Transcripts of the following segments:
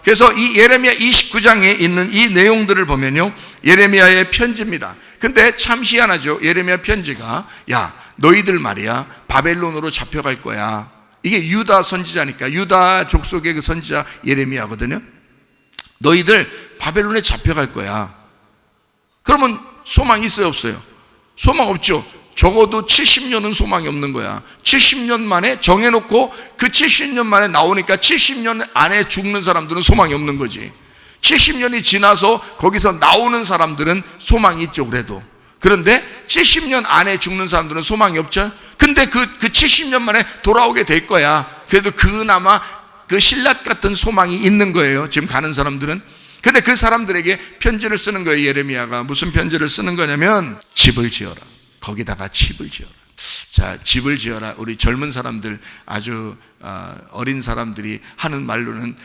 그래서 이 예레미야 29장에 있는 이 내용들을 보면요, 예레미야의 편지입니다. 근데 참 희한하죠. 예레미야 편지가, 야, 너희들 말이야, 바벨론으로 잡혀갈 거야. 이게 유다 선지자니까, 유다 족속의 그 선지자 예레미야거든요. 너희들 바벨론에 잡혀갈 거야. 그러면 소망 있어요, 없어요? 소망 없죠. 적어도 70년은 소망이 없는 거야. 70년 만에 정해놓고 그 70년 만에 나오니까 70년 안에 죽는 사람들은 소망이 없는 거지. 70년이 지나서 거기서 나오는 사람들은 소망이 있죠, 그래도. 그런데 70년 안에 죽는 사람들은 소망이 없죠. 근데 그 70년 만에 돌아오게 될 거야. 그래도 그나마 그 신라 같은 소망이 있는 거예요, 지금 가는 사람들은. 근데 그 사람들에게 편지를 쓰는 거예요, 예레미야가. 무슨 편지를 쓰는 거냐면, 집을 지어라. 거기다가 집을 지어라. 자, 집을 지어라. 우리 젊은 사람들, 아주 어린 사람들이 하는 말로는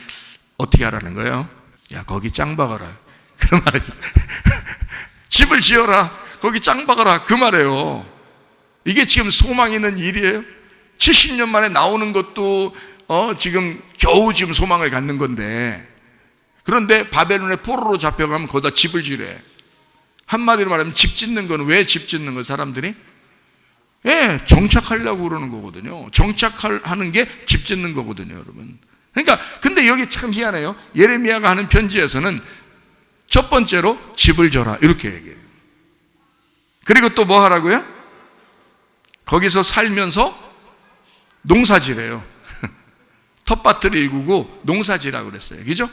어떻게 하라는 거예요? 야, 거기 짱 박아라. 그 말이죠. 집을 지어라. 거기 짱 박아라. 그 말이에요. 이게 지금 소망 있는 일이에요? 70년 만에 나오는 것도 지금 겨우 지금 소망을 갖는 건데, 그런데 바벨론의 포로로 잡혀가면 거기다 집을 지으래. 한마디로 말하면 집 짓는 건, 왜 집 짓는 거 사람들이? 예, 정착하려고 그러는 거거든요. 정착하는 게 집 짓는 거거든요, 여러분. 그러니까 근데 여기 참 희한해요. 예레미야가 하는 편지에서는 첫 번째로 집을 져라 이렇게 얘기해요. 그리고 또 뭐 하라고요? 거기서 살면서 농사지래요. 텃밭을 일구고 농사지라고 그랬어요. 그죠?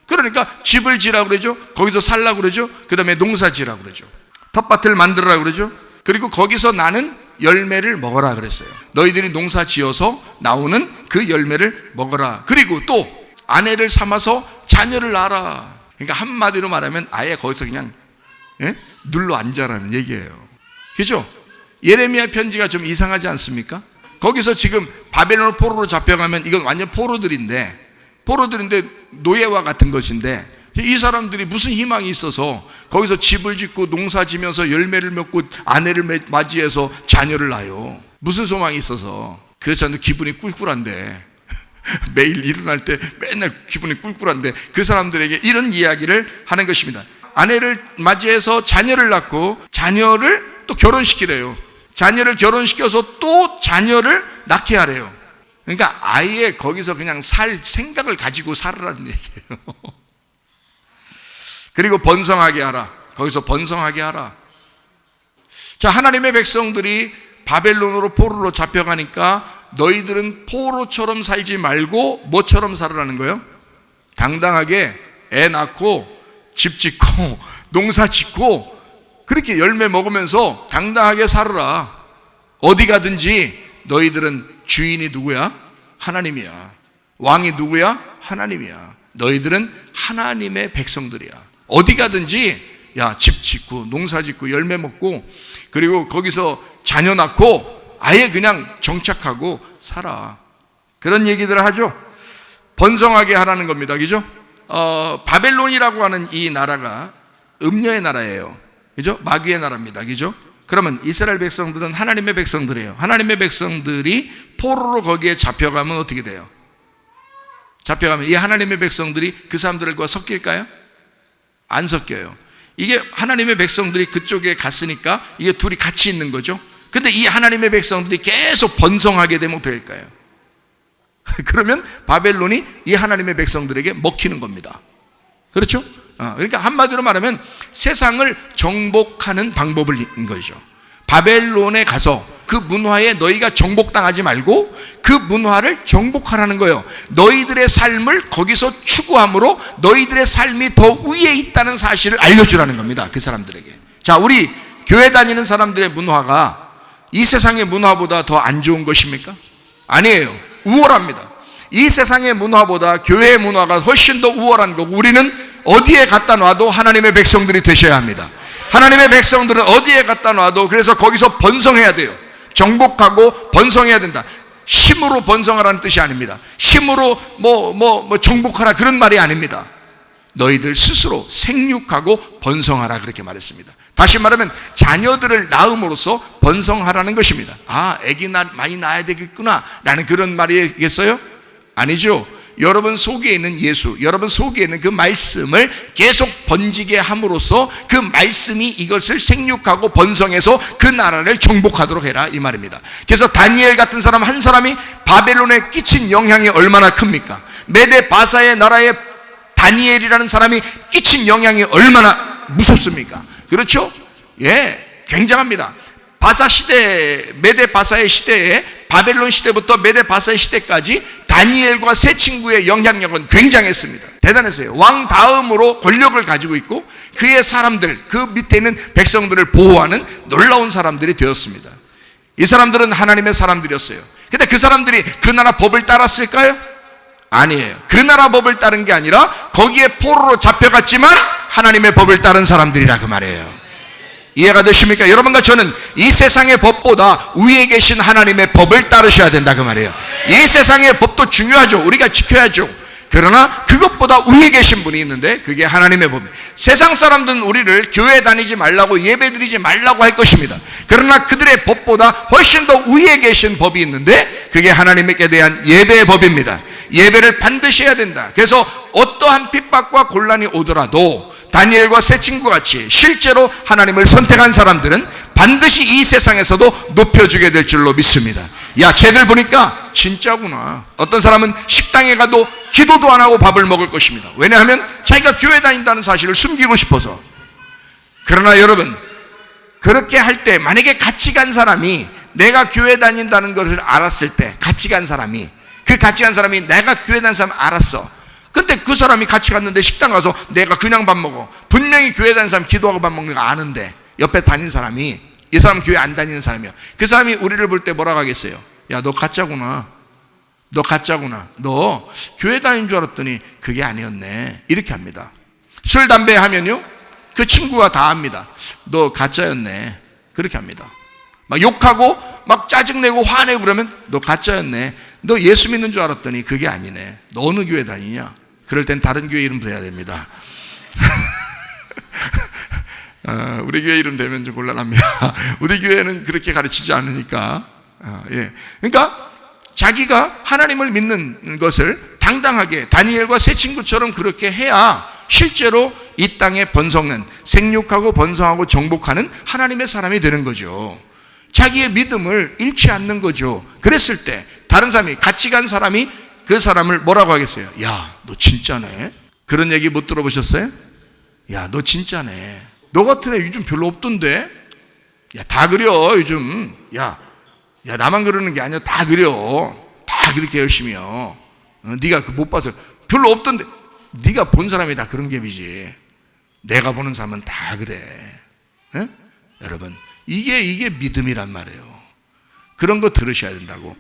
그러니까 집을 지라고 그러죠. 거기서 살라고 그러죠. 그 다음에 농사지라고 그러죠. 텃밭을 만들라고 그러죠. 그리고 거기서 나는 열매를 먹어라 그랬어요. 너희들이 농사 지어서 나오는 그 열매를 먹어라. 그리고 또 아내를 삼아서 자녀를 낳아라. 그러니까 한마디로 말하면 아예 거기서 그냥 눌러 앉아라는 얘기예요. 그죠? 예레미야 편지가 좀 이상하지 않습니까? 거기서 지금 바벨론 포로로 잡혀가면 이건 완전 포로들인데 노예와 같은 것인데, 이 사람들이 무슨 희망이 있어서 거기서 집을 짓고 농사 지면서 열매를 맺고 아내를 맞이해서 자녀를 낳아요? 무슨 소망이 있어서? 그렇지 않아도 기분이 꿀꿀한데, 매일 일어날 때 맨날 기분이 꿀꿀한데, 그 사람들에게 이런 이야기를 하는 것입니다. 아내를 맞이해서 자녀를 낳고 자녀를 또 결혼시키래요. 자녀를 결혼시켜서 또 자녀를 낳게 하래요. 그러니까 아예 거기서 그냥 살 생각을 가지고 살으라는 얘기예요. 그리고 번성하게 하라. 거기서 번성하게 하라. 자, 하나님의 백성들이 바벨론으로 포로로 잡혀가니까 너희들은 포로처럼 살지 말고 뭐처럼 살으라는 거예요? 당당하게 애 낳고 집 짓고 농사 짓고 그렇게 열매 먹으면서 당당하게 살아라. 어디 가든지 너희들은 주인이 누구야? 하나님이야. 왕이 누구야? 하나님이야. 너희들은 하나님의 백성들이야. 어디 가든지 야, 집 짓고 농사 짓고 열매 먹고 그리고 거기서 자녀 낳고 아예 그냥 정착하고 살아. 그런 얘기들을 하죠. 번성하게 하라는 겁니다. 그죠? 바벨론이라고 하는 이 나라가 음녀의 나라예요. 그죠? 마귀의 나라입니다. 그죠? 그러면 이스라엘 백성들은 하나님의 백성들이에요. 하나님의 백성들이 포로로 거기에 잡혀가면 어떻게 돼요? 잡혀가면 이 하나님의 백성들이 그 사람들과 섞일까요? 안 섞여요. 이게 하나님의 백성들이 그쪽에 갔으니까 이게 둘이 같이 있는 거죠. 근데 이 하나님의 백성들이 계속 번성하게 되면 될까요? 그러면 바벨론이 이 하나님의 백성들에게 먹히는 겁니다. 그렇죠? 그러니까 한마디로 말하면 세상을 정복하는 방법인 거죠. 바벨론에 가서 그 문화에 너희가 정복당하지 말고 그 문화를 정복하라는 거예요. 너희들의 삶을 거기서 추구함으로 너희들의 삶이 더 위에 있다는 사실을 알려주라는 겁니다. 그 사람들에게. 자, 우리 교회 다니는 사람들의 문화가 이 세상의 문화보다 더 안 좋은 것입니까? 아니에요. 우월합니다. 이 세상의 문화보다 교회의 문화가 훨씬 더 우월한 거고, 우리는 어디에 갖다 놔도 하나님의 백성들이 되셔야 합니다. 하나님의 백성들은 어디에 갖다 놔도 그래서 거기서 번성해야 돼요. 정복하고 번성해야 된다. 힘으로 번성하라는 뜻이 아닙니다. 힘으로 정복하라 그런 말이 아닙니다. 너희들 스스로 생육하고 번성하라 그렇게 말했습니다. 다시 말하면 자녀들을 낳음으로써 번성하라는 것입니다. 아, 애기 많이 낳아야 되겠구나 라는 그런 말이겠어요? 아니죠. 여러분 속에 있는 예수, 여러분 속에 있는 그 말씀을 계속 번지게 함으로써 그 말씀이 이것을 생육하고 번성해서 그 나라를 정복하도록 해라, 이 말입니다. 그래서 다니엘 같은 사람 한 사람이 바벨론에 끼친 영향이 얼마나 큽니까? 메데 바사의 나라에 다니엘이라는 사람이 끼친 영향이 얼마나 무섭습니까? 그렇죠? 예, 굉장합니다. 바사 시대, 메데 바사의 시대에, 바벨론 시대부터 메데 바사의 시대까지 다니엘과 세 친구의 영향력은 굉장했습니다. 대단했어요. 왕 다음으로 권력을 가지고 있고 그의 사람들, 그 밑에 있는 백성들을 보호하는 놀라운 사람들이 되었습니다. 이 사람들은 하나님의 사람들이었어요. 근데 그 사람들이 그 나라 법을 따랐을까요? 아니에요. 그 나라 법을 따른 게 아니라 거기에 포로로 잡혀갔지만 하나님의 법을 따른 사람들이라, 그 말이에요. 이해가 되십니까? 여러분과 저는 이 세상의 법보다 위에 계신 하나님의 법을 따르셔야 된다, 그 말이에요. 이 세상의 법도 중요하죠. 우리가 지켜야죠. 그러나 그것보다 위에 계신 분이 있는데 그게 하나님의 법입니다. 세상 사람들은 우리를 교회 다니지 말라고, 예배 드리지 말라고 할 것입니다. 그러나 그들의 법보다 훨씬 더 위에 계신 법이 있는데 그게 하나님께 대한 예배의 법입니다. 예배를 반드시 해야 된다. 그래서 어떠한 핍박과 곤란이 오더라도 다니엘과 세 친구 같이 실제로 하나님을 선택한 사람들은 반드시 이 세상에서도 높여주게 될 줄로 믿습니다. 야, 쟤들 보니까 진짜구나. 어떤 사람은 식당에 가도 기도도 안 하고 밥을 먹을 것입니다. 왜냐하면 자기가 교회 다닌다는 사실을 숨기고 싶어서. 그러나 여러분, 그렇게 할 때 만약에 같이 간 사람이 내가 교회 다닌다는 것을 알았을 때, 같이 간 사람이, 그 같이 간 사람이 내가 교회 다니는 사람 알았어. 근데 그 사람이 같이 갔는데 식당 가서 내가 그냥 밥 먹어. 분명히 교회 다니는 사람 기도하고 밥 먹는 거 아는데 옆에 다니는 사람이, 이 사람 교회 안 다니는 사람이야. 그 사람이 우리를 볼 때 뭐라고 하겠어요? 야, 너 가짜구나. 너 가짜구나. 너 교회 다니는 줄 알았더니 그게 아니었네. 이렇게 합니다. 술, 담배 하면요, 그 친구가 다 압니다. 너 가짜였네. 그렇게 합니다. 막 욕하고 막 짜증내고 화내고 그러면 너 가짜였네. 너 예수 믿는 줄 알았더니 그게 아니네. 너 어느 교회 다니냐? 그럴 땐 다른 교회 이름 대야 됩니다. 우리 교회 이름 대면 좀 곤란합니다. 우리 교회는 그렇게 가르치지 않으니까. 예. 그러니까 자기가 하나님을 믿는 것을 당당하게 다니엘과 세 친구처럼 그렇게 해야 실제로 이 땅에 번성은, 생육하고 번성하고 정복하는 하나님의 사람이 되는 거죠. 자기의 믿음을 잃지 않는 거죠. 그랬을 때 다른 사람이, 같이 간 사람이 그 사람을 뭐라고 하겠어요? 야, 너 진짜네. 그런 얘기 못 들어보셨어요? 야, 너 진짜네. 너 같은 애 요즘 별로 없던데. 야, 다 그려 요즘. 야, 나만 그러는 게 아니야. 다 그려. 다 그렇게 열심히요. 네가 못 봐서 별로 없던데. 네가 본 사람이 다 그런 갭이지. 내가 보는 사람은 다 그래. 에? 여러분, 이게 믿음이란 말이에요. 그런 거 들으셔야 된다고.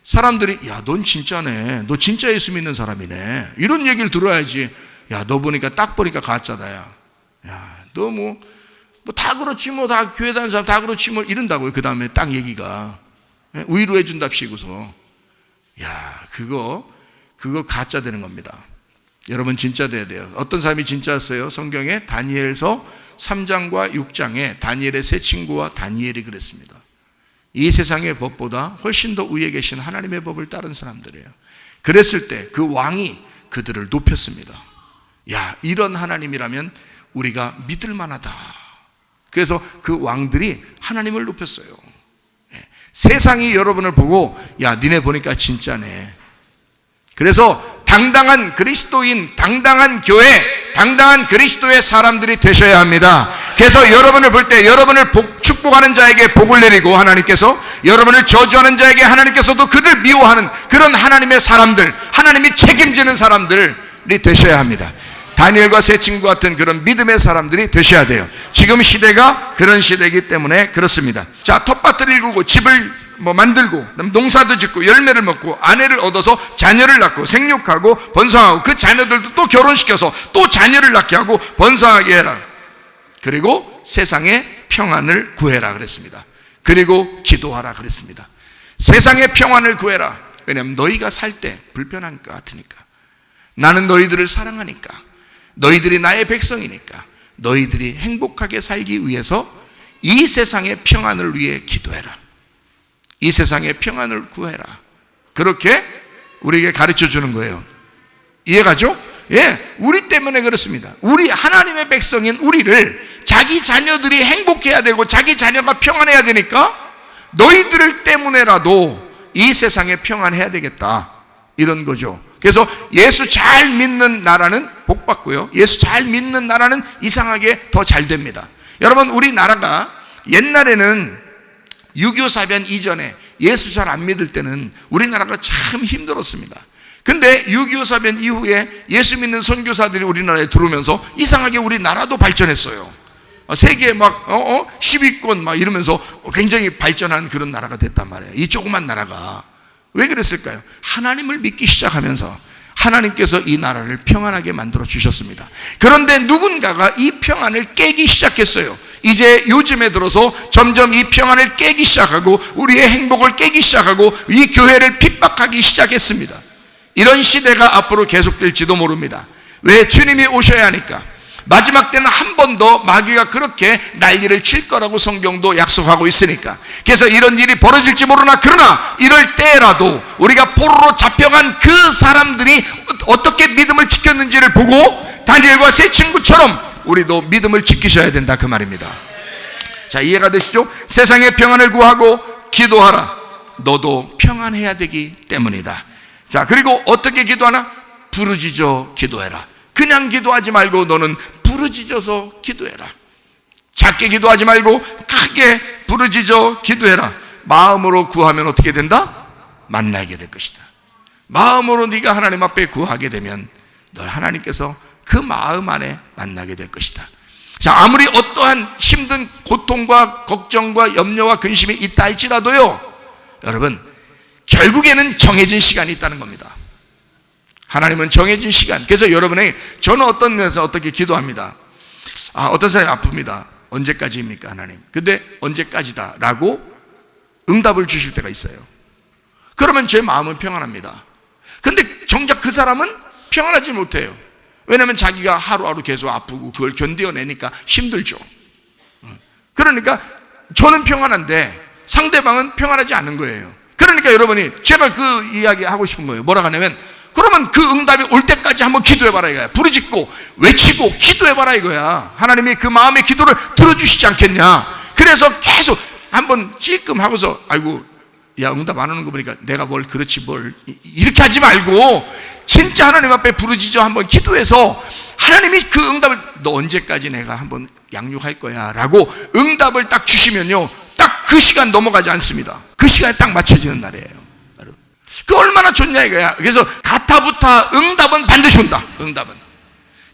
사람들이 야, 넌 진짜네. 너 진짜 예수 믿는 사람이네. 이런 얘기를 들어야지. 야, 너 보니까 딱 보니까 가짜다야. 야, 너 뭐 다 그렇지 뭐, 다 교회 다니는 사람 다 그렇지 뭐, 이런다고요. 그 다음에 딱 얘기가 위로해 준답시고서. 야, 그거 가짜 되는 겁니다. 여러분, 진짜 돼야 돼요. 어떤 사람이 진짜였어요? 성경에 다니엘서 3장과 6장에 다니엘의 세 친구와 다니엘이 그랬습니다. 이 세상의 법보다 훨씬 더 위에 계신 하나님의 법을 따른 사람들이에요. 그랬을 때 그 왕이 그들을 높였습니다. 야, 이런 하나님이라면 우리가 믿을 만하다. 그래서 그 왕들이 하나님을 높였어요. 세상이 여러분을 보고 야, 니네 보니까 진짜네. 그래서 당당한 그리스도인, 당당한 교회, 당당한 그리스도의 사람들이 되셔야 합니다. 그래서 여러분을 볼 때 여러분을 축복하는 자에게 복을 내리고 하나님께서, 여러분을 저주하는 자에게 하나님께서도 그들 미워하는 그런 하나님의 사람들, 하나님이 책임지는 사람들이 되셔야 합니다. 다니엘과 세 친구 같은 그런 믿음의 사람들이 되셔야 돼요. 지금 시대가 그런 시대이기 때문에 그렇습니다. 자, 텃밭을 일구고 집을 만들고 농사도 짓고 열매를 먹고 아내를 얻어서 자녀를 낳고 생육하고 번성하고 그 자녀들도 또 결혼시켜서 또 자녀를 낳게 하고 번성하게 해라. 그리고 세상의 평안을 구해라 그랬습니다. 그리고 기도하라 그랬습니다. 세상의 평안을 구해라. 왜냐하면 너희가 살 때 불편한 것 같으니까. 나는 너희들을 사랑하니까. 너희들이 나의 백성이니까. 너희들이 행복하게 살기 위해서 이 세상의 평안을 위해 기도해라. 이 세상의 평안을 구해라. 그렇게 우리에게 가르쳐 주는 거예요. 이해가죠? 예, 우리 때문에 그렇습니다. 우리 하나님의 백성인 우리를 자기 자녀들이 행복해야 되고 자기 자녀가 평안해야 되니까 너희들 때문에라도 이 세상에 평안해야 되겠다, 이런 거죠. 그래서 예수 잘 믿는 나라는 복 받고요, 예수 잘 믿는 나라는 이상하게 더 잘 됩니다. 여러분, 우리나라가 옛날에는 6.25 사변 이전에 예수 잘 안 믿을 때는 우리나라가 참 힘들었습니다. 근데 6.25 사변 이후에 예수 믿는 선교사들이 우리나라에 들어오면서 이상하게 우리나라도 발전했어요. 세계 막 10위권 막 이러면서 굉장히 발전한 그런 나라가 됐단 말이에요. 이 조그만 나라가. 왜 그랬을까요? 하나님을 믿기 시작하면서 하나님께서 이 나라를 평안하게 만들어 주셨습니다. 그런데 누군가가 이 평안을 깨기 시작했어요. 이제 요즘에 들어서 점점 이 평안을 깨기 시작하고 우리의 행복을 깨기 시작하고 이 교회를 핍박하기 시작했습니다. 이런 시대가 앞으로 계속될지도 모릅니다. 왜? 주님이 오셔야 하니까. 마지막 때는 한 번 더 마귀가 그렇게 난리를 칠 거라고 성경도 약속하고 있으니까. 그래서 이런 일이 벌어질지 모르나, 그러나 이럴 때라도 우리가 포로로 잡혀간 그 사람들이 어떻게 믿음을 지켰는지를 보고 다니엘과 세 친구처럼 우리도 믿음을 지키셔야 된다, 그 말입니다. 자, 이해가 되시죠? 세상의 평안을 구하고 기도하라. 너도 평안해야 되기 때문이다. 자, 그리고 어떻게 기도하나? 부르짖어 기도해라. 그냥 기도하지 말고 너는 부르짖어서 기도해라. 작게 기도하지 말고 크게 부르짖어 기도해라. 마음으로 구하면 어떻게 된다? 만나게 될 것이다. 마음으로 네가 하나님 앞에 구하게 되면 널 하나님께서 그 마음 안에 만나게 될 것이다. 자, 아무리 어떠한 힘든 고통과 걱정과 염려와 근심이 있다 할지라도요, 여러분, 결국에는 정해진 시간이 있다는 겁니다. 하나님은 정해진 시간. 그래서 여러분이, 저는 어떤 면에서 어떻게 기도합니다. 어떤 사람이 아픕니다. 언제까지입니까, 하나님? 근데 언제까지다 라고 응답을 주실 때가 있어요. 그러면 제 마음은 평안합니다. 근데 정작 그 사람은 평안하지 못해요. 왜냐하면 자기가 하루하루 계속 아프고 그걸 견뎌내니까 힘들죠. 그러니까 저는 평안한데 상대방은 평안하지 않은 거예요. 그러니까 여러분이, 제가 그 이야기 하고 싶은 거예요. 뭐라고 하냐면, 그러면 그 응답이 올 때까지 한번 기도해봐라 이거야. 부르짖고 외치고 기도해봐라 이거야. 하나님이 그 마음의 기도를 들어주시지 않겠냐. 그래서 계속 한번 찔끔하고서, 아이고 야, 응답 안 오는 거 보니까 내가 뭘 그렇지 뭘, 이렇게 하지 말고 진짜 하나님 앞에 부르짖어 한번 기도해서 하나님이 그 응답을, 너 언제까지 내가 한번 양육할 거야 라고 응답을 딱 주시면요, 딱 그 시간 넘어가지 않습니다. 그 시간에 딱 맞춰지는 날이에요. 그 얼마나 좋냐 이거야. 그래서 가타부타 응답은 반드시 온다. 응답은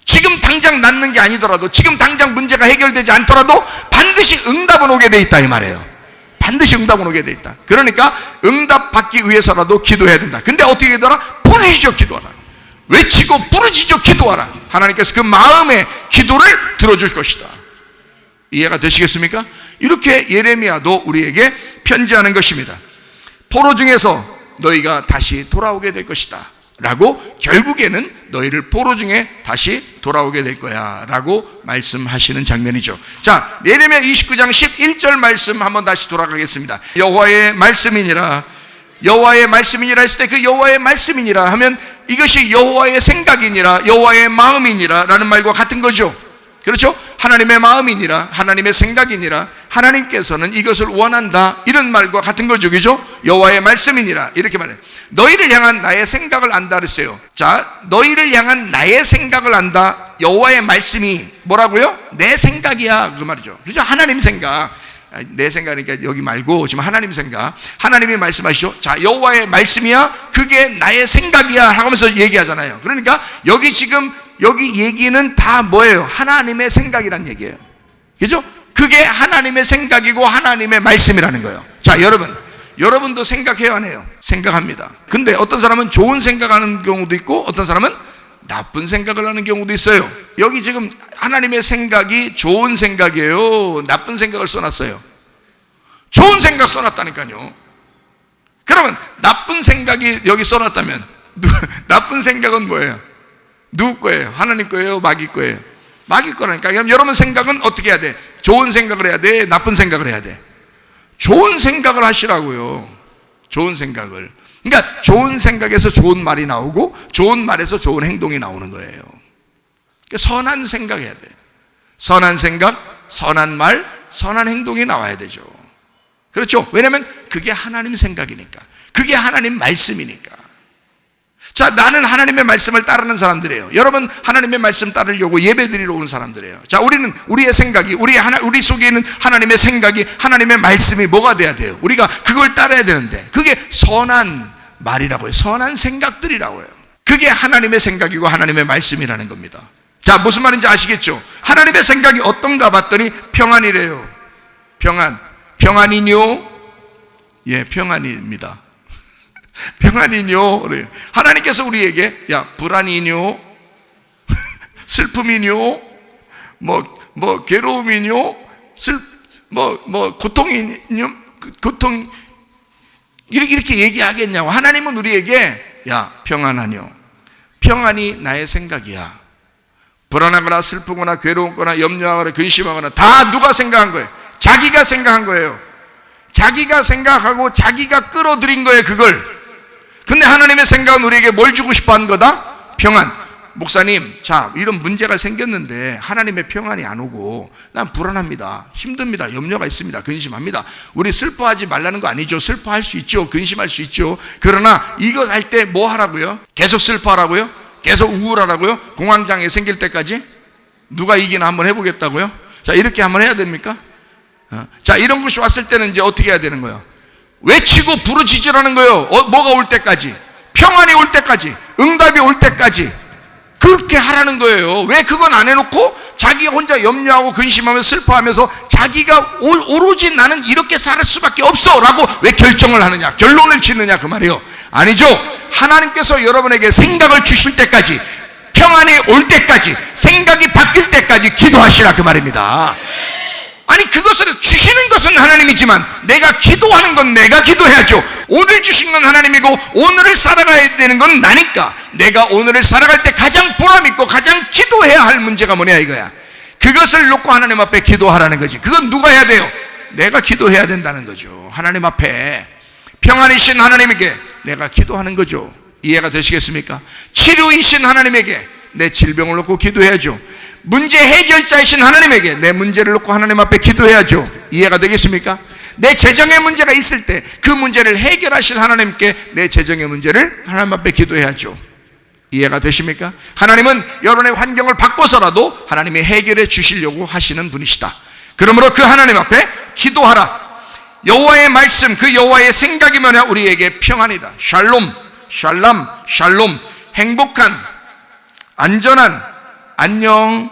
지금 당장 낫는 게 아니더라도, 지금 당장 문제가 해결되지 않더라도 반드시 응답은 오게 돼 있다 이 말이에요. 반드시 응답은 오게 돼 있다. 그러니까 응답 받기 위해서라도 기도해야 된다. 근데 어떻게 기도하라? 부르짖어 기도하라. 외치고 부르짖어 기도하라. 하나님께서 그 마음의 기도를 들어줄 것이다. 이해가 되시겠습니까? 이렇게 예레미야도 우리에게 편지하는 것입니다. 포로 중에서 너희가 다시 돌아오게 될 것이다 라고, 결국에는 너희를 포로 중에 다시 돌아오게 될 거야 라고 말씀하시는 장면이죠. 자, 예레미야 29장 11절 말씀 한번 다시 돌아가겠습니다. 여호와의 말씀이니라, 여호와의 말씀이니라 했을 때 그 여호와의 말씀이니라 하면 이것이 여호와의 생각이니라, 여호와의 마음이니라 라는 말과 같은 거죠. 그렇죠? 하나님의 마음이니라, 하나님의 생각이니라, 하나님께서는 이것을 원한다, 이런 말과 같은 거죠. 그죠? 여호와의 말씀이니라 이렇게 말해요. 너희를 향한 나의 생각을 안다 그랬어요. 자, 너희를 향한 나의 생각을 안다. 여호와의 말씀이 뭐라고요? 내 생각이야 그 말이죠. 그죠? 하나님 생각. 내 생각이니까 여기 말고 지금 하나님 생각. 하나님이 말씀하시죠. 자, 여호와의 말씀이야, 그게 나의 생각이야 하면서 얘기하잖아요. 그러니까 여기 지금 여기 얘기는 다 뭐예요? 하나님의 생각이란 얘기예요. 그죠? 그게 하나님의 생각이고 하나님의 말씀이라는 거예요. 자, 여러분도 생각해야 하네요. 생각합니다. 근데 어떤 사람은 좋은 생각하는 경우도 있고 어떤 사람은 나쁜 생각을 하는 경우도 있어요. 여기 지금 하나님의 생각이 좋은 생각이에요, 나쁜 생각을 써놨어요? 좋은 생각 써놨다니까요. 그러면 나쁜 생각이 여기 써놨다면 나쁜 생각은 뭐예요? 누구 거예요? 하나님 거예요? 마귀 거예요? 마귀 거라니까. 그럼 여러분 생각은 어떻게 해야 돼? 좋은 생각을 해야 돼? 나쁜 생각을 해야 돼? 좋은 생각을 하시라고요. 좋은 생각을. 그러니까 좋은 생각에서 좋은 말이 나오고 좋은 말에서 좋은 행동이 나오는 거예요. 그러니까 선한 생각해야 돼요. 선한 생각, 선한 말, 선한 행동이 나와야 되죠. 그렇죠? 왜냐하면 그게 하나님 생각이니까, 그게 하나님 말씀이니까. 자, 나는 하나님의 말씀을 따르는 사람들이에요. 여러분 하나님의 말씀 따르려고 예배드리러 온 사람들이에요. 자, 우리는 우리의 생각이, 우리 속에 있는 하나님의 생각이, 하나님의 말씀이 뭐가 돼야 돼요? 우리가 그걸 따라야 되는데, 그게 선한 말이라고 해요. 선한 생각들이라고 해요. 그게 하나님의 생각이고 하나님의 말씀이라는 겁니다. 자, 무슨 말인지 아시겠죠? 하나님의 생각이 어떤가 봤더니 평안이래요. 평안이뇨? 예, 평안입니다. 평안이뇨? 그래요. 하나님께서 우리에게, 야, 불안이뇨? 슬픔이뇨? 괴로움이뇨? 고통이뇨? 고통, 이렇게 얘기하겠냐고. 하나님은 우리에게, 야, 평안하뇨? 평안이 나의 생각이야. 불안하거나 슬프거나 괴로웠거나 염려하거나 근심하거나 다 누가 생각한 거예요? 자기가 생각한 거예요. 자기가 생각하고 자기가 끌어들인 거예요, 그걸. 근데 하나님의 생각은 우리에게 뭘 주고 싶어 한 거다? 평안. 목사님, 자, 이런 문제가 생겼는데 하나님의 평안이 안 오고 난 불안합니다, 힘듭니다, 염려가 있습니다, 근심합니다. 우리 슬퍼하지 말라는 거 아니죠. 슬퍼할 수 있죠, 근심할 수 있죠. 그러나 이거 할 때 뭐 하라고요? 계속 슬퍼하라고요? 계속 우울하라고요? 공황장애 생길 때까지? 누가 이기나 한번 해보겠다고요? 자, 이렇게 한번 해야 됩니까? 자, 이런 것이 왔을 때는 이제 어떻게 해야 되는 거예요? 외치고 부르짖으라는 거예요. 뭐가 올 때까지? 평안이 올 때까지, 응답이 올 때까지 그렇게 하라는 거예요. 왜 그건 안 해놓고 자기 혼자 염려하고 근심하면서 슬퍼하면서 자기가 오로지 나는 이렇게 살 수밖에 없어 라고 왜 결정을 하느냐, 결론을 짓느냐, 그 말이에요. 아니죠. 하나님께서 여러분에게 생각을 주실 때까지, 평안이 올 때까지, 생각이 바뀔 때까지 기도하시라, 그 말입니다. 아니, 그것을 주시는 것은 하나님이지만 내가 기도하는 건 내가 기도해야죠. 오늘 주신 건 하나님이고 오늘을 살아가야 되는 건 나니까 내가 오늘을 살아갈 때 가장 보람있고 가장 기도해야 할 문제가 뭐냐 이거야. 그것을 놓고 하나님 앞에 기도하라는 거지. 그건 누가 해야 돼요? 내가 기도해야 된다는 거죠. 하나님 앞에 평안이신 하나님에게 내가 기도하는 거죠. 이해가 되시겠습니까? 치료이신 하나님에게 내 질병을 놓고 기도해야죠. 문제 해결자이신 하나님에게 내 문제를 놓고 하나님 앞에 기도해야죠. 이해가 되겠습니까? 내 재정의 문제가 있을 때 그 문제를 해결하실 하나님께 내 재정의 문제를 하나님 앞에 기도해야죠. 이해가 되십니까? 하나님은 여러분의 환경을 바꿔서라도 하나님이 해결해 주시려고 하시는 분이시다. 그러므로 그 하나님 앞에 기도하라. 여호와의 말씀, 그 여호와의 생각이 뭐냐? 우리에게 평안이다. 샬롬, 샬람, 샬롬. 행복한, 안전한, 안녕.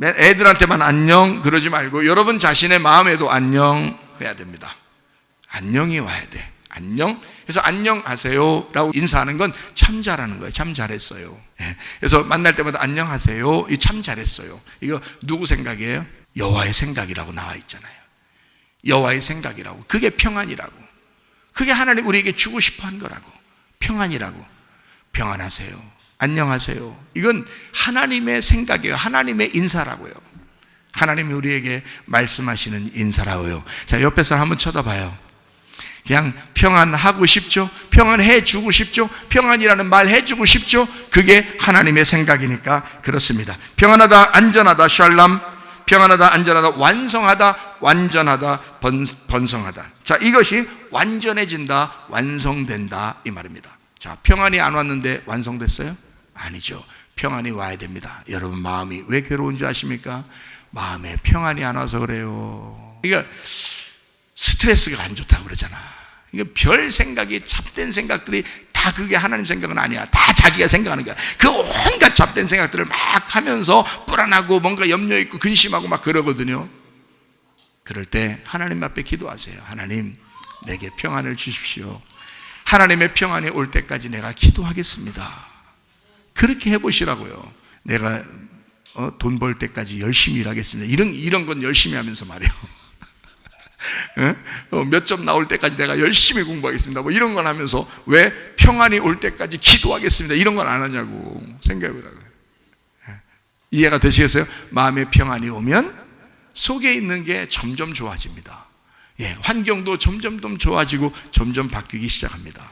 애들한테만 안녕 그러지 말고 여러분 자신의 마음에도 안녕 해야 됩니다. 안녕이 와야 돼. 안녕. 그래서 안녕하세요 라고 인사하는 건 참 잘하는 거예요. 참 잘했어요. 그래서 만날 때마다 안녕하세요, 이 참 잘했어요. 이거 누구 생각이에요? 여호와의 생각이라고 나와 있잖아요. 여호와의 생각이라고. 그게 평안이라고. 그게 하나님 우리에게 주고 싶어 한 거라고. 평안이라고. 평안하세요, 안녕하세요. 이건 하나님의 생각이에요. 하나님의 인사라고요. 하나님이 우리에게 말씀하시는 인사라고요. 자, 옆에 사람 한번 쳐다봐요. 그냥 평안하고 싶죠? 평안해 주고 싶죠? 평안이라는 말 해주고 싶죠? 그게 하나님의 생각이니까 그렇습니다. 평안하다, 안전하다, 샬람. 평안하다, 안전하다, 완성하다, 완전하다, 번성하다. 자, 이것이 완전해진다, 완성된다 이 말입니다. 자, 평안이 안 왔는데 완성됐어요? 아니죠. 평안이 와야 됩니다. 여러분 마음이 왜 괴로운 줄 아십니까? 마음에 평안이 안 와서 그래요. 그러니까 스트레스가 안 좋다고 그러잖아. 이거 별 생각이, 잡된 생각들이 다 그게 하나님 생각은 아니야. 다 자기가 생각하는 거야. 그 온갖 잡된 생각들을 막 하면서 불안하고 뭔가 염려 있고 근심하고 막 그러거든요. 그럴 때 하나님 앞에 기도하세요. 하나님, 내게 평안을 주십시오. 하나님의 평안이 올 때까지 내가 기도하겠습니다. 그렇게 해보시라고요. 내가 돈 벌 때까지 열심히 일하겠습니다. 이런 건 열심히 하면서 말이에요. 몇 점 나올 때까지 내가 열심히 공부하겠습니다. 뭐 이런 걸 하면서 왜 평안이 올 때까지 기도하겠습니다. 이런 걸 안 하냐고 생각해보라고요. 이해가 되시겠어요? 마음의 평안이 오면 속에 있는 게 점점 좋아집니다. 환경도 점점 더 좋아지고 점점 바뀌기 시작합니다.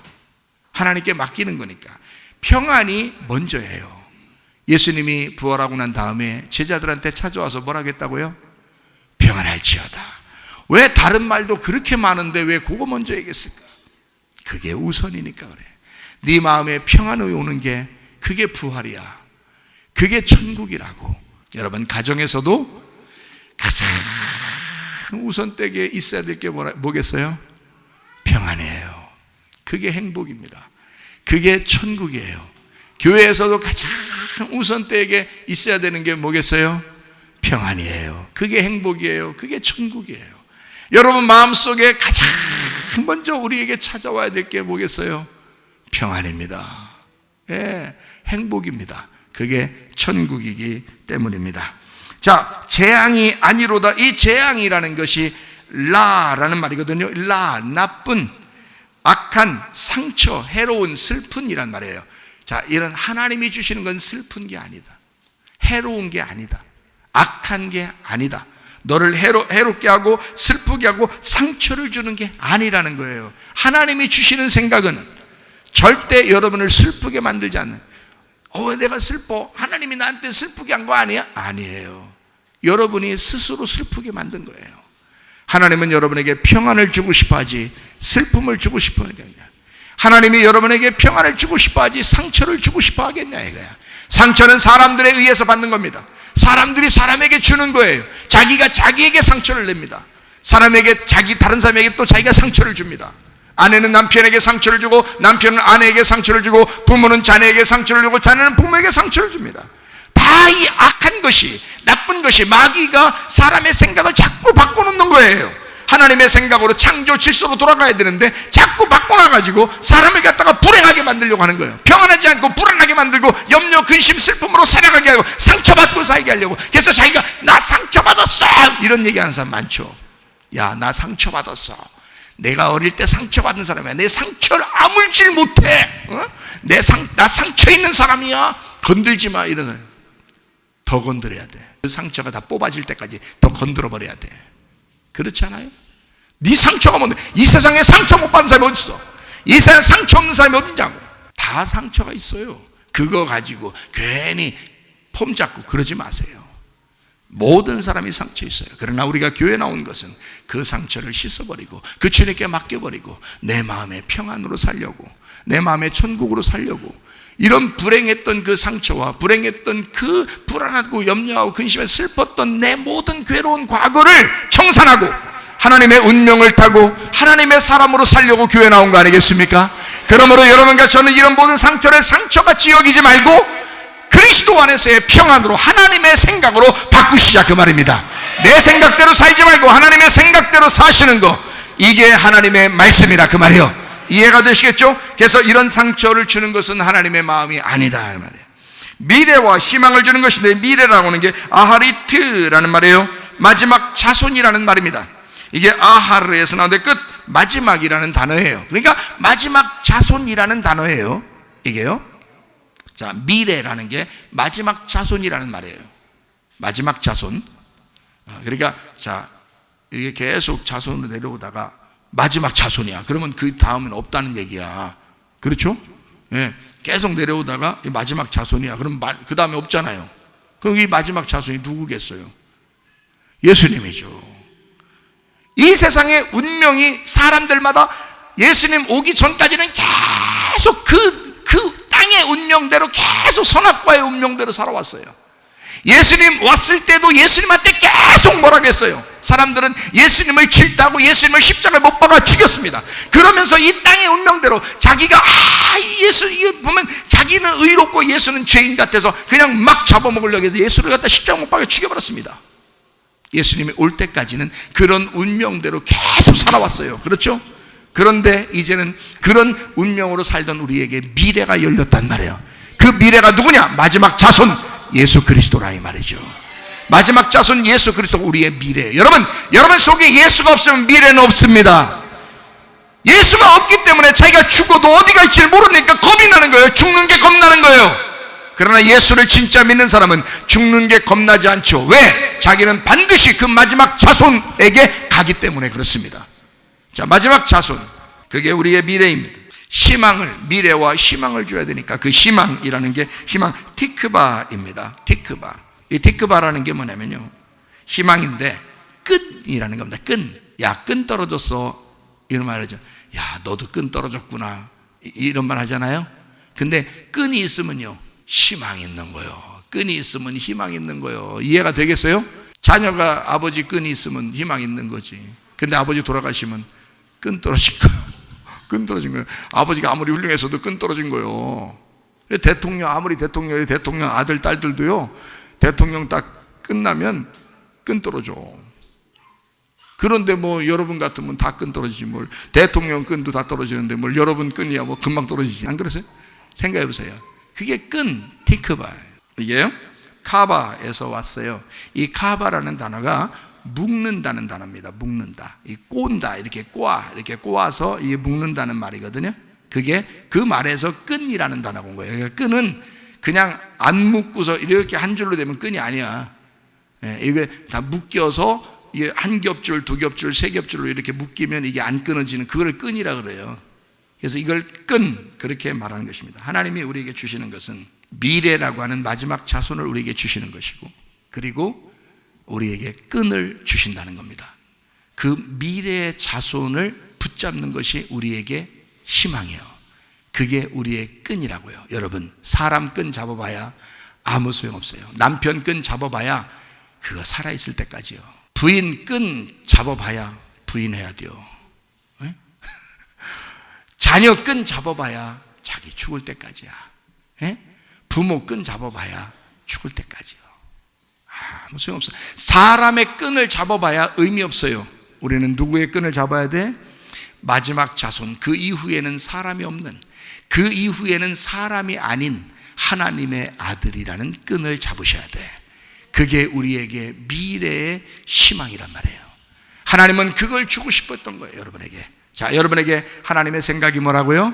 하나님께 맡기는 거니까. 평안이 먼저예요. 예수님이 부활하고 난 다음에 제자들한테 찾아와서 뭐라고 했다고요? 평안할지어다. 왜 다른 말도 그렇게 많은데 왜 그거 먼저 얘기했을까? 그게 우선이니까 그래. 네 마음에 평안이 오는 게 그게 부활이야. 그게 천국이라고. 여러분, 가정에서도 가장 우선되게 있어야 될 게 뭐겠어요? 평안이에요. 그게 행복입니다. 그게 천국이에요. 교회에서도 가장 우선되게 있어야 되는 게 뭐겠어요? 평안이에요. 그게 행복이에요. 그게 천국이에요. 여러분 마음속에 가장 먼저 우리에게 찾아와야 될 게 뭐겠어요? 평안입니다. 행복입니다. 그게 천국이기 때문입니다. 자, 재앙이 아니로다. 이 재앙이라는 것이 라라는 말이거든요. 나쁜, 악한, 상처, 해로운, 슬픈이란 말이에요. 자, 이런 하나님이 주시는 건 슬픈 게 아니다. 해로운 게 아니다. 악한 게 아니다. 너를 해롭게 하고 슬프게 하고 상처를 주는 게 아니라는 거예요. 하나님이 주시는 생각은 절대 여러분을 슬프게 만들지 않는. 왜 내가 슬퍼? 하나님이 나한테 슬프게 한 거 아니야? 아니에요. 여러분이 스스로 슬프게 만든 거예요. 하나님은 여러분에게 평안을 주고 싶어 하지 슬픔을 주고 싶어 하는 게 아니야. 하나님이 여러분에게 평안을 주고 싶어 하지 상처를 주고 싶어 하겠냐 이거야. 상처는 사람들에 의해서 받는 겁니다. 사람들이 사람에게 주는 거예요. 자기가 자기에게 상처를 냅니다. 다른 사람에게 또 자기가 상처를 줍니다. 아내는 남편에게 상처를 주고, 남편은 아내에게 상처를 주고, 부모는 자녀에게 상처를 주고, 자녀는 부모에게 상처를 줍니다. 다 이 악한 것이, 나쁜 것이, 마귀가 사람의 생각을 자꾸 바꿔놓는 거예요. 하나님의 생각으로 창조 질서로 돌아가야 되는데 자꾸 바꿔놔가지고 사람을 갖다가 불행하게 만들려고 하는 거예요. 평안하지 않고 불안하게 만들고 염려, 근심, 슬픔으로 살아가게 하고 상처받고 살게 하려고. 그래서 자기가 나 상처받았어 이런 얘기하는 사람 많죠. 야, 나 상처받았어. 내가 어릴 때 상처받은 사람이야. 내 상처를 아물질 못해. 나 상처 있는 사람이야. 건들지 마. 이러는. 더 건드려야 돼. 그 상처가 다 뽑아질 때까지 더 건드려 버려야 돼. 그렇지 않아요? 네 상처가 뭔데? 이 세상에 상처 못 받은 사람이 어디 있어? 이 세상에 상처 없는 사람이 어디 있냐고. 다 상처가 있어요. 그거 가지고 괜히 폼 잡고 그러지 마세요. 모든 사람이 상처 있어요. 그러나 우리가 교회 나온 것은 그 상처를 씻어버리고 그 주님께 맡겨버리고 내 마음의 평안으로 살려고, 내 마음의 천국으로 살려고, 이런 불행했던 그 상처와 불행했던 그 불안하고 염려하고 근심에 슬펐던 내 모든 괴로운 과거를 청산하고 하나님의 운명을 타고 하나님의 사람으로 살려고 교회 나온 거 아니겠습니까? 그러므로 여러분과 저는 이런 모든 상처를 상처같이 여기지 말고 그리스도 안에서의 평안으로 하나님의 생각으로 바꾸시자 그 말입니다. 내 생각대로 살지 말고 하나님의 생각대로 사시는 거, 이게 하나님의 말씀이라 그 말이에요. 이해가 되시겠죠? 그래서 이런 상처를 주는 것은 하나님의 마음이 아니다 말이에요. 미래와 희망을 주는 것인데, 미래라고 하는 게 아하리트라는 말이에요. 마지막 자손이라는 말입니다. 이게 아하르에서 나오는데 끝 마지막이라는 단어예요. 그러니까 마지막 자손이라는 단어예요. 이게요. 자, 미래라는 게 마지막 자손이라는 말이에요. 마지막 자손. 그러니까 자, 이게 계속 자손으로 내려오다가 마지막 자손이야. 그러면 그 다음은 없다는 얘기야. 그렇죠? 예, 계속 내려오다가 마지막 자손이야. 그럼 그 다음에 없잖아요. 그럼 이 마지막 자손이 누구겠어요? 예수님이죠. 이 세상의 운명이 사람들마다 예수님 오기 전까지는 계속 그 땅의 운명대로, 계속 선악과의 운명대로 살아왔어요. 예수님 왔을 때도 예수님한테 계속 뭐라고 했어요? 사람들은 예수님을 질타하고 예수님을 십자가에 못 박아 죽였습니다. 그러면서 이 땅의 운명대로 자기가 예수 보면 자기는 의롭고 예수는 죄인 같아서 그냥 막 잡아먹으려고 해서 예수를 갖다 십자가 못 박아 죽여버렸습니다. 예수님이 올 때까지는 그런 운명대로 계속 살아왔어요. 그렇죠? 그런데 이제는 그런 운명으로 살던 우리에게 미래가 열렸단 말이에요. 그 미래가 누구냐? 마지막 자손 예수 그리스도라 이 말이죠. 마지막 자손 예수 그리스도 우리의 미래예요. 여러분 속에 예수가 없으면 미래는 없습니다. 예수가 없기 때문에 자기가 죽어도 어디 갈지를 모르니까 겁이 나는 거예요. 죽는 게 겁나는 거예요. 그러나 예수를 진짜 믿는 사람은 죽는 게 겁나지 않죠. 왜? 자기는 반드시 그 마지막 자손에게 가기 때문에 그렇습니다. 자, 마지막 자손, 그게 우리의 미래입니다. 희망을, 미래와 희망을 줘야 되니까 그 희망이라는 게 희망 티크바입니다. 티크바. 이 티크바라는 게 뭐냐면요, 희망인데 끈이라는 겁니다. 끈. 야, 끈 떨어졌어, 이런 말 하죠. 야, 너도 끈 떨어졌구나, 이런 말 하잖아요. 근데 끈이 있으면요, 희망이 있는 거예요. 끈이 있으면 희망이 있는 거예요. 이해가 되겠어요? 자녀가 아버지 끈이 있으면 희망이 있는 거지. 근데 아버지 돌아가시면 끈 떨어진 거예요. 끈 떨어진 거예요. 아버지가 아무리 훌륭해서도 끈 떨어진 거예요. 대통령, 아무리 대통령 아들, 딸들도요, 대통령 딱 끝나면 끈 떨어져. 그런데 뭐 여러분 같으면 다 끈 떨어지지 뭘. 대통령 끈도 다 떨어지는데 뭘 여러분 끈이야 뭐 금방 떨어지지. 안 그러세요? 생각해 보세요. 그게 끈, 티크바예요. 이게 카바에서 왔어요. 이 카바라는 단어가 묶는다는 단어입니다. 묶는다. 이 꼰다, 이렇게 이렇게 꼬아서 이게 묶는다는 말이거든요. 그게 그 말에서 끈이라는 단어가 온 거예요. 그러니까 끈은 그냥 안 묶고서 이렇게 한 줄로 되면 끈이 아니야. 이게 다 묶여서 이게 한 겹줄, 두 겹줄, 세 겹줄로 이렇게 묶이면 이게 안 끊어지는, 그걸 끈이라 그래요. 그래서 이걸 끈, 그렇게 말하는 것입니다. 하나님이 우리에게 주시는 것은 미래라고 하는 마지막 자손을 우리에게 주시는 것이고, 그리고 우리에게 끈을 주신다는 겁니다. 그 미래의 자손을 붙잡는 것이 우리에게 희망이에요. 그게 우리의 끈이라고요. 여러분, 사람 끈 잡아봐야 아무 소용없어요. 남편 끈 잡아봐야 그거 살아있을 때까지요. 부인 끈 잡아봐야 부인해야 돼요. 네? 자녀 끈 잡아봐야 자기 죽을 때까지야. 네? 부모 끈 잡아봐야 죽을 때까지요. 아무 소용없어요. 사람의 끈을 잡아봐야 의미 없어요. 우리는 누구의 끈을 잡아야 돼? 마지막 자손, 그 이후에는 사람이 없는, 그 이후에는 사람이 아닌 하나님의 아들이라는 끈을 잡으셔야 돼. 그게 우리에게 미래의 희망이란 말이에요. 하나님은 그걸 주고 싶었던 거예요, 여러분에게. 자, 여러분에게 하나님의 생각이 뭐라고요?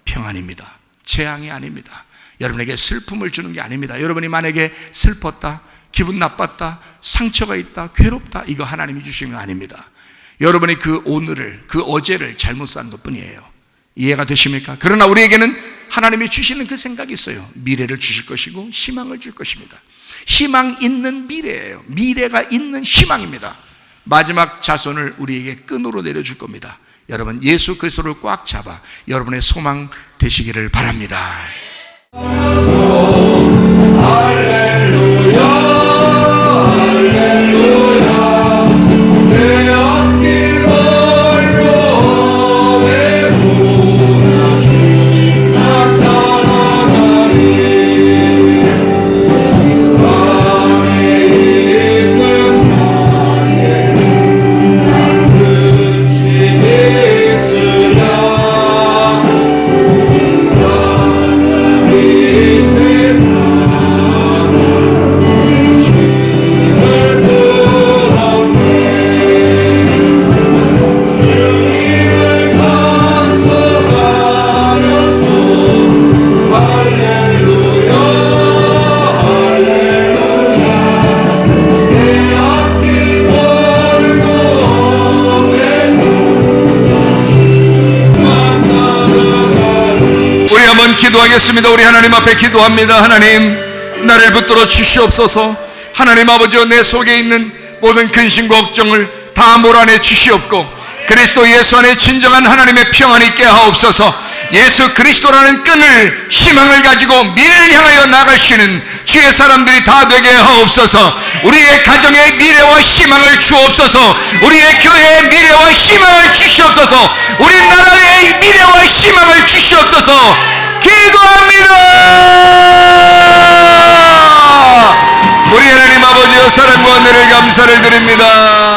평안입니다. 재앙이 아닙니다. 여러분에게 슬픔을 주는 게 아닙니다. 여러분이 만약에 슬펐다, 기분 나빴다, 상처가 있다, 괴롭다, 이거 하나님이 주시는 거 아닙니다. 여러분이 그 오늘을, 그 어제를 잘못 산 것 뿐이에요. 이해가 되십니까? 그러나 우리에게는 하나님이 주시는 그 생각이 있어요. 미래를 주실 것이고 희망을 줄 것입니다. 희망 있는 미래예요. 미래가 있는 희망입니다. 마지막 자손을 우리에게 끈으로 내려줄 겁니다. 여러분, 예수 그리스도를 꽉 잡아 여러분의 소망 되시기를 바랍니다. 기도하겠습니다. 우리 하나님 앞에 기도합니다. 하나님, 나를 붙들어 주시옵소서. 하나님 아버지여, 내 속에 있는 모든 근심과 걱정을 다 몰아내 주시옵고, 그리스도 예수 안에 진정한 하나님의 평안이 있게 하옵소서. 예수 그리스도라는 끈을, 희망을 가지고 미래를 향하여 나가시는 주의 사람들이 다 되게 하옵소서. 우리의 가정의 미래와 희망을 주옵소서. 우리의 교회의 미래와 희망을 주시옵소서. 우리 나라의 미래와 희망을 주시옵소서. 기도합니다. 우리 하나님 아버지여, 사랑과 은혜를 감사를 드립니다.